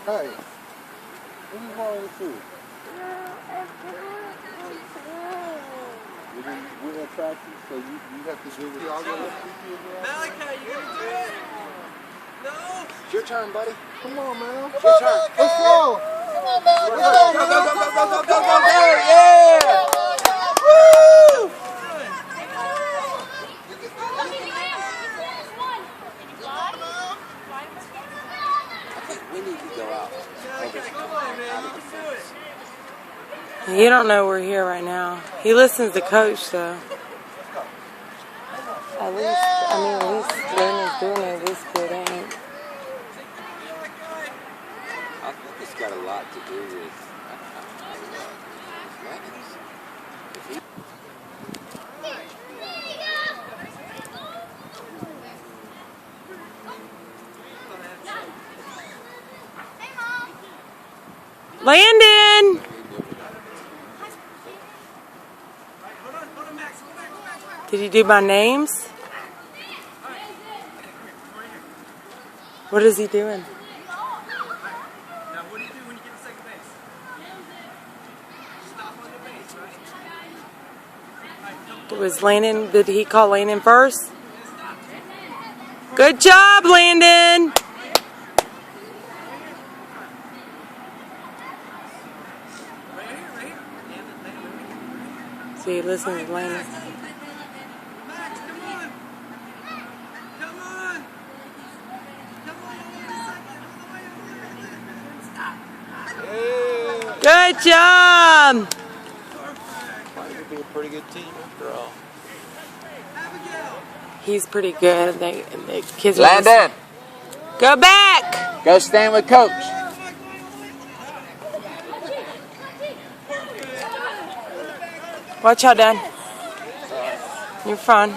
Hey, what is wrong with you? We're gonna track you, so you have to do it. Malachi, you gonna do it? No? It's your turn, buddy. Come on, man. It's your turn. Let's go. Come on, man. Go, go, go, go, go, go, go, go, go. Yeah. Woo! I think we need to go out. Come on, man. You can do it. You don't know we're here right now. He listens to Coach, though. At least Landon's doing it. This kid ain't. I think it's got a lot to do with Landon's. If he Landon! Did he do my names? What is he doing? Now, what do you do when you get to second base? Stop on the base, right? Was Landon, did he call Landon first? Good job, Landon! See, listen to Landon. Max, come on. Come on. Come on. Stop. Good job! might be a pretty good team after all. Abigail. He's pretty good. The kids are Landon, go back! go stand with Coach. Watch out, Dad. You're fine.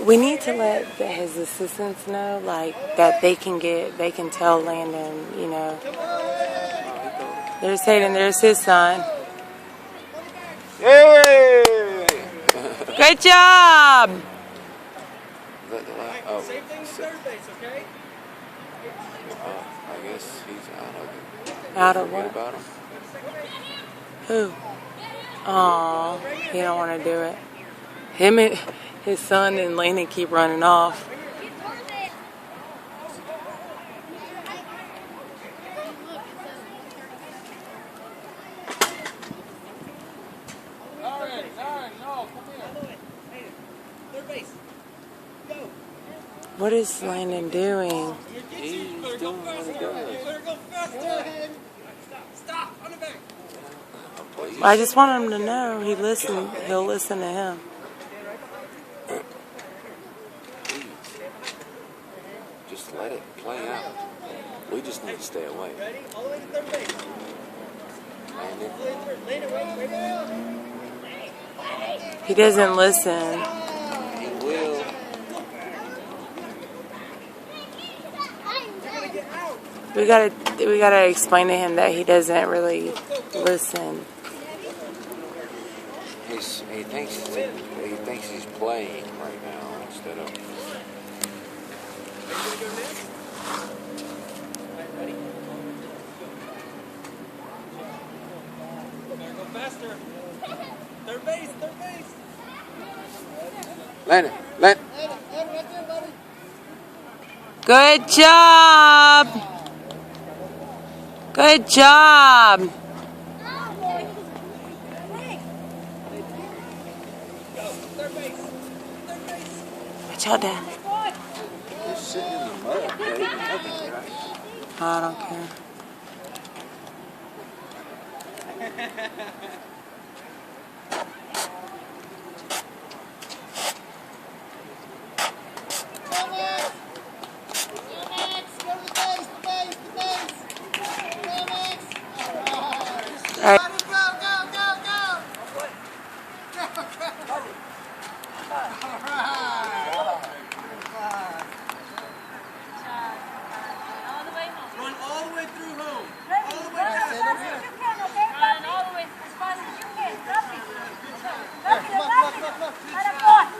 We need to let his assistants know, like, that they can tell Landon, you know. There's Hayden, there's his son. Yay! Good job! Same thing with third base, okay? I guess he's out of it. Out of Forget what? about him. Who? Aw, he don't want to do it. Him and his son and Landon keep running off. Third base. Go. What is Landon doing? He's doing what he does. Better go faster. Stop. On the back. I just want him to know he'll listen to him. Just let it play out. We just need to stay away. Ready? All the way to third base. Landon. Landon, wait. He doesn't listen. He will. We gotta explain to him that he doesn't really listen. He thinks he's playing right now instead of. Ready? Better go faster. Third base. Landon. Good job! Good job! Watch out, Dad. You're sitting in the mud, buddy. Nothing, right? I don't care. All right. Run all the way through home. All the way Run as down. fast as you can, okay? Run all the way as fast as you can. Lucky.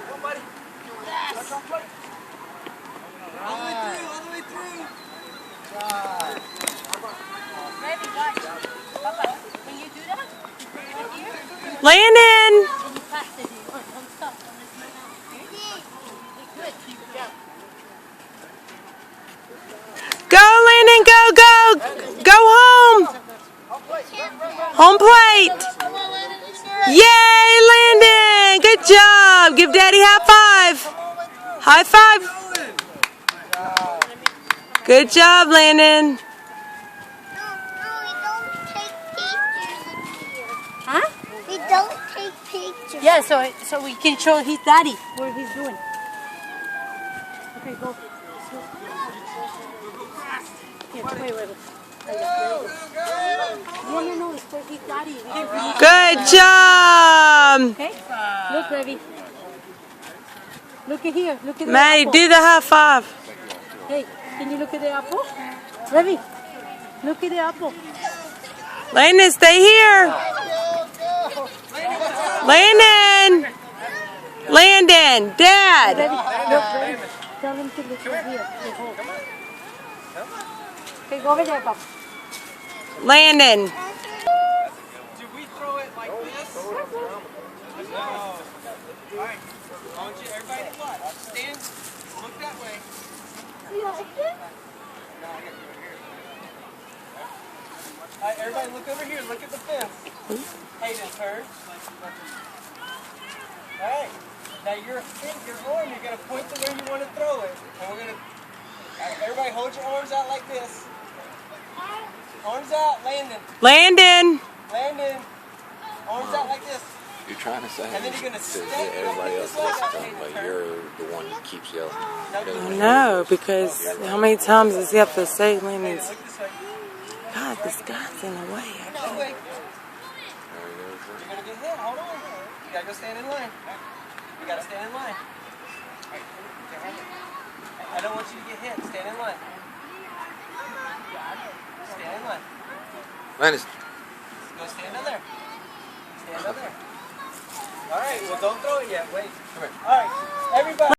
Go, buddy. Yes. All the way through. Landon! Go, Landon, go, go! Go home! Home plate! Yay, Landon! Good job! Give Daddy high five! High five! Good job, Landon! Huh? We don't take pictures. Yeah, so we can show his daddy what he's doing. Okay, go. Here, wait. No, it's for his daddy. Good job! Okay? Look, Revy. Look at here. Look at the Maddie, apple. do the high five. Hey, can you look at the apple? Revy, look at the apple. Landon, stay here. Landon! Landon, Dad! Revy, look, Revy. Tell him to look over here. Okay, hold. Okay, go over there, Pop. Landon. Do we throw it like this? No. Alright. I want you, everybody look. Stand. Look that way. Alright, everybody look over here. Look at the fence. Hayden, turn. Alright. Now your arm, you're going to point to where you want to throw it. And we're going to... Everybody hold your arms out like this. Arms out, Landon. Landon! Landon. Arms out like this. You're trying to say And then you're gonna to step get everybody else like listens this. to him, but you're the one that keeps yelling. I know, because how many times does he have to say Landon's... Look this way. God, this guy's in the way. That way. You're gonna get hit. Hold on. You gotta go stand in line. You gotta stand in line. I don't want you to get hit. Stand in line. Stand in line. Landon, Go stand in there. Stand up there. Alright, well don't throw it yet. Wait. Come here. Alright, everybody.